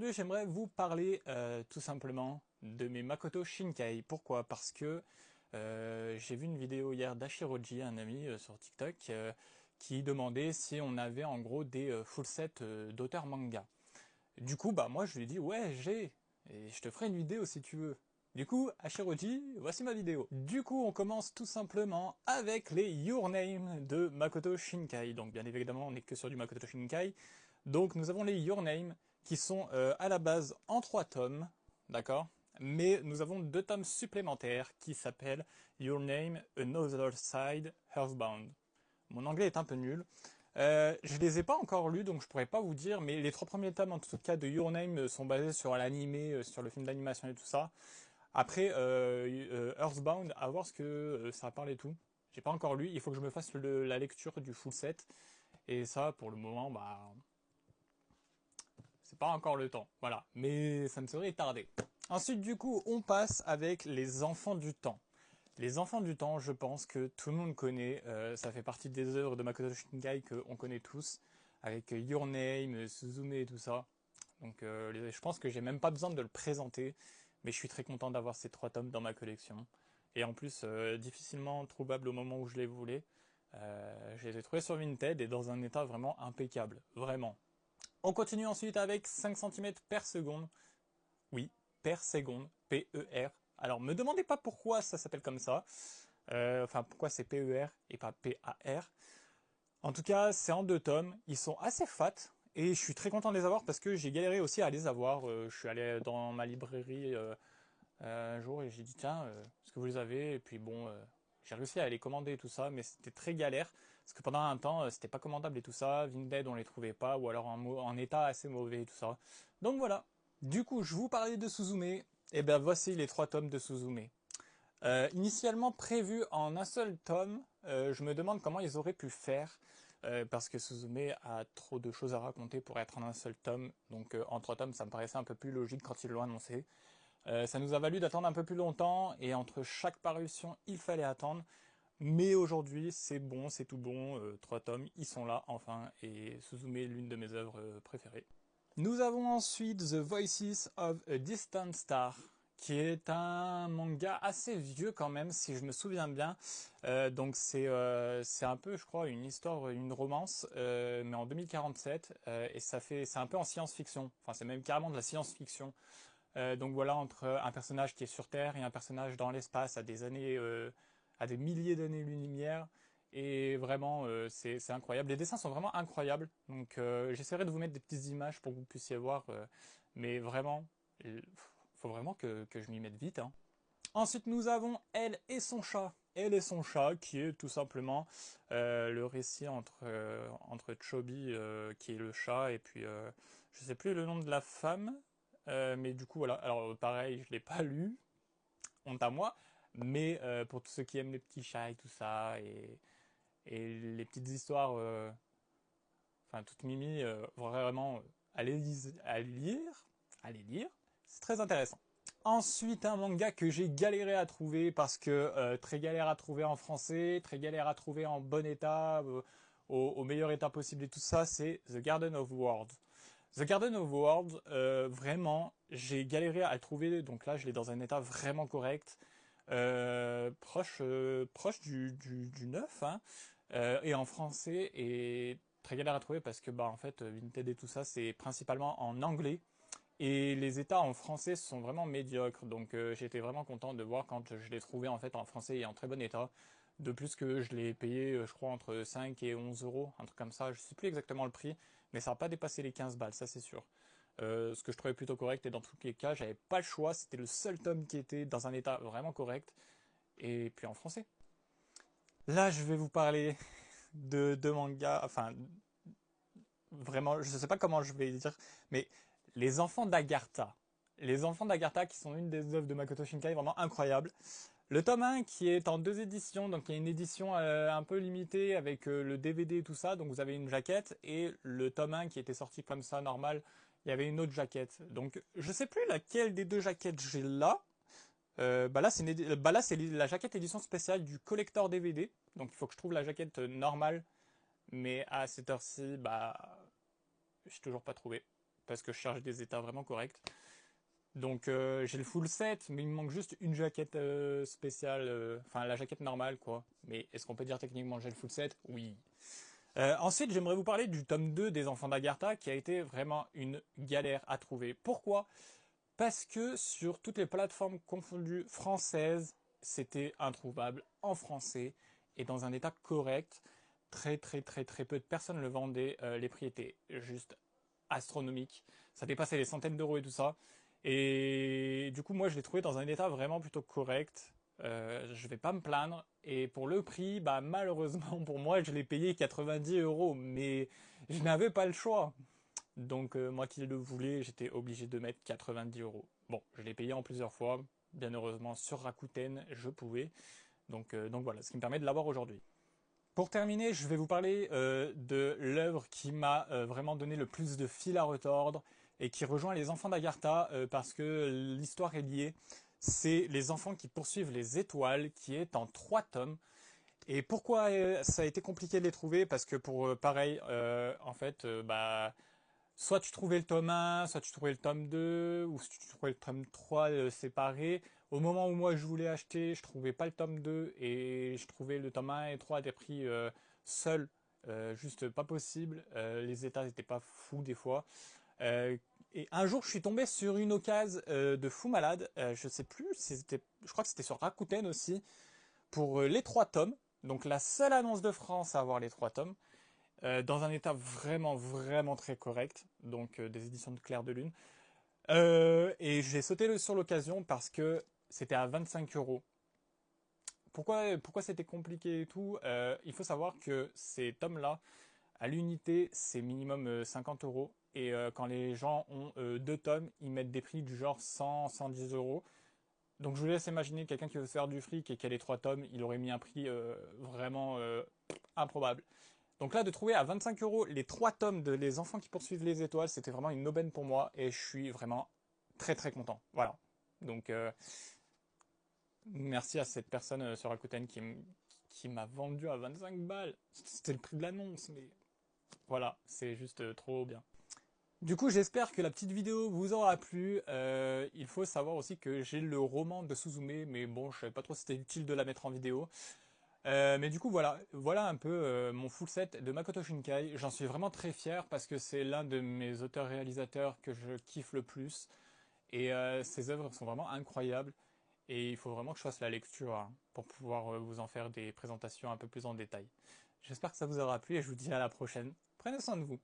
aujourd'hui, j'aimerais vous parler tout simplement de mes Makoto Shinkai. Pourquoi? Parce que j'ai vu une vidéo hier d'Ashiroji, un ami sur TikTok, qui demandait si on avait en gros des full sets d'auteurs manga. Du coup, bah moi je lui ai dit ouais j'ai, et je te ferai une vidéo si tu veux. Du coup, Ashiroji, voici ma vidéo. Du coup, on commence tout simplement avec les Your Name de Makoto Shinkai. Donc bien évidemment, on n'est que sur du Makoto Shinkai. Donc nous avons les Your Name qui sont à la base en 3 tomes, d'accord? Mais nous avons 2 tomes supplémentaires qui s'appellent Your Name, Another Side, Earthbound. Mon anglais est un peu nul. Je les ai pas encore lus, donc je pourrais pas vous dire, mais les 3 premiers tomes, en tout cas, de Your Name, sont basés sur l'animé, sur le film d'animation et tout ça. Après, Earthbound, à voir ce que ça parle et tout. J'ai pas encore lu, il faut que je me fasse la lecture du full set. Et ça, pour le moment, bah, c'est pas encore le temps. Voilà. Mais ça ne serait tardé. Ensuite, du coup, on passe avec les enfants du temps. Les enfants du temps, je pense que tout le monde connaît. Ça fait partie des œuvres de Makoto Shinkai qu'on connaît tous, avec Your Name, Suzume et tout ça. Donc, je pense que j'ai même pas besoin de le présenter, mais je suis très content d'avoir ces 3 tomes dans ma collection. Et en plus, difficilement trouvable au moment où je les voulais. Je les ai trouvés sur Vinted et dans un état vraiment impeccable, vraiment. On continue ensuite avec 5 cm per seconde. Oui, per seconde, P-E-R. Alors, me demandez pas pourquoi ça s'appelle comme ça. Enfin, pourquoi c'est P-E-R et pas P-A-R. En tout cas, c'est en 2 tomes. Ils sont assez fat. Et je suis très content de les avoir parce que j'ai galéré aussi à les avoir. Je suis allé dans ma librairie un jour et j'ai dit tiens, est-ce que vous les avez? Et puis bon, j'ai réussi à les commander et tout ça, mais c'était très galère parce que pendant un temps, c'était pas commandable et tout ça. Vinted, on les trouvait pas ou alors en état assez mauvais et tout ça. Donc voilà. Du coup, je vous parlais de Suzume. Et ben voici les 3 tomes de Suzume. Initialement prévu en un seul tome, je me demande comment ils auraient pu faire, parce que Suzume a trop de choses à raconter pour être en un seul tome. Donc en 3 tomes, ça me paraissait un peu plus logique quand ils l'ont annoncé. Ça nous a valu d'attendre un peu plus longtemps, et entre chaque parution, il fallait attendre. Mais aujourd'hui, c'est bon, c'est tout bon. 3 tomes, ils sont là, enfin, et Suzume est l'une de mes œuvres préférées. Nous avons ensuite The Voices of a Distant Star, qui est un manga assez vieux quand même, si je me souviens bien. Donc c'est un peu, je crois, une histoire, une romance, mais en 2047, et c'est un peu en science-fiction. Enfin, c'est même carrément de la science-fiction. Donc voilà, entre un personnage qui est sur Terre et un personnage dans l'espace à des années, à des milliers d'années-lumière. Et vraiment, c'est incroyable. Les dessins sont vraiment incroyables. Donc j'essaierai de vous mettre des petites images pour que vous puissiez voir. Mais vraiment, il faut vraiment que je m'y mette vite, hein. Ensuite, nous avons Elle et son chat. Elle et son chat, qui est tout simplement le récit entre Chobi, qui est le chat, et puis je sais plus le nom de la femme, mais du coup voilà. Alors pareil, je l'ai pas lu, honte à moi, mais pour tous ceux qui aiment les petits chats et tout ça, et les petites histoires, enfin toute mimi, vraiment, allez lire, c'est très intéressant. Ensuite, un manga que j'ai galéré à trouver parce que très galère à trouver en français, très galère à trouver en bon état, au meilleur état possible et tout ça, c'est The Garden of Words. The Garden of Words, vraiment, j'ai galéré à le trouver, donc là je l'ai dans un état vraiment correct, proche du neuf, hein, et en français, et très galère à trouver parce que bah en fait Vinted et tout ça c'est principalement en anglais. Et les états en français sont vraiment médiocres, donc j'étais vraiment content de voir quand je l'ai trouvé en fait en français et en très bon état. De plus que je l'ai payé, je crois, entre 5 et 11 euros, un truc comme ça. Je sais plus exactement le prix, mais ça n'a pas dépassé les 15 balles, ça c'est sûr. Ce que je trouvais plutôt correct, et dans tous les cas, j'avais pas le choix. C'était le seul tome qui était dans un état vraiment correct, et puis en français. Là, je vais vous parler de mangas, enfin, vraiment, je ne sais pas comment je vais dire, mais les enfants d'Agartha. Les enfants d'Agartha qui sont une des œuvres de Makoto Shinkai vraiment incroyable. Le tome 1 qui est en 2 éditions, donc il y a une édition un peu limitée avec le DVD et tout ça, donc vous avez une jaquette, et le tome 1 qui était sorti comme ça normal, il y avait une autre jaquette. Donc je sais plus laquelle des 2 jaquettes j'ai là. Bah là c'est la jaquette édition spéciale du collector DVD, donc il faut que je trouve la jaquette normale, mais à cette heure-ci, bah j'ai toujours pas trouvé. parce que je cherche des états vraiment corrects. Donc j'ai le full set, mais il me manque juste une jaquette spéciale, enfin la jaquette normale quoi. Mais est-ce qu'on peut dire techniquement que j'ai le full set? Oui. Ensuite, j'aimerais vous parler du tome 2 des Enfants d'Agartha qui a été vraiment une galère à trouver. Pourquoi? Parce que sur toutes les plateformes confondues françaises, c'était introuvable en français et dans un état correct. Très peu de personnes le vendaient. Les prix étaient juste astronomiques. Ça dépassait les centaines d'euros et tout ça. Et du coup, moi, je l'ai trouvé dans un état vraiment plutôt correct. Je vais pas me plaindre. Et pour le prix, bah malheureusement pour moi, je l'ai payé 90 euros. Mais je n'avais pas le choix. Donc moi qui le voulais, j'étais obligé de mettre 90 euros. Bon, je l'ai payé en plusieurs fois. Bien heureusement, sur Rakuten, je pouvais. Donc voilà, ce qui me permet de l'avoir aujourd'hui. Pour terminer, je vais vous parler de l'œuvre qui m'a vraiment donné le plus de fil à retordre et qui rejoint les enfants d'Agartha parce que l'histoire est liée. C'est Les enfants qui poursuivent les étoiles, qui est en 3 tomes. Et pourquoi ça a été compliqué de les trouver? Parce que pour pareil, en fait, bah soit tu trouvais le tome 1, soit tu trouvais le tome 2, ou si tu trouvais le tome 3 séparé. Au moment où moi je voulais acheter, je trouvais pas le tome 2 et je trouvais le tome 1 et 3 à des prix seuls, juste pas possible. Les états n'étaient pas fous des fois. Euh, et un jour, je suis tombé sur une occasion de fou malade. Je sais plus, je crois que c'était sur Rakuten aussi, pour les 3 tomes. Donc la seule annonce de France à avoir les 3 tomes dans un état vraiment très correct, donc des éditions de Clair de Lune. Et j'ai sauté sur l'occasion parce que c'était à 25 euros. Pourquoi c'était compliqué et tout? Il faut savoir que ces tomes-là, à l'unité, c'est minimum 50 euros. Et quand les gens ont 2 tomes, ils mettent des prix du genre 100, 110 euros. Donc je vous laisse imaginer quelqu'un qui veut se faire du fric et qui a les 3 tomes, il aurait mis un prix vraiment improbable. Donc là, de trouver à 25 euros les 3 tomes de Les enfants qui poursuivent les étoiles, c'était vraiment une aubaine pour moi et je suis vraiment très content. Voilà. Donc merci à cette personne sur Rakuten qui m'a vendu à 25 balles. C'était le prix de l'annonce, mais voilà, c'est juste trop bien. Du coup, j'espère que la petite vidéo vous aura plu. Il faut savoir aussi que j'ai le roman de Suzume, mais bon, je savais pas trop si c'était utile de la mettre en vidéo. Mais du coup voilà un peu mon full set de Makoto Shinkai. J'en suis vraiment très fier parce que c'est l'un de mes auteurs-réalisateurs que je kiffe le plus. Et ses œuvres sont vraiment incroyables. Et il faut vraiment que je fasse la lecture hein, pour pouvoir vous en faire des présentations un peu plus en détail. J'espère que ça vous aura plu et je vous dis à la prochaine. Prenez soin de vous.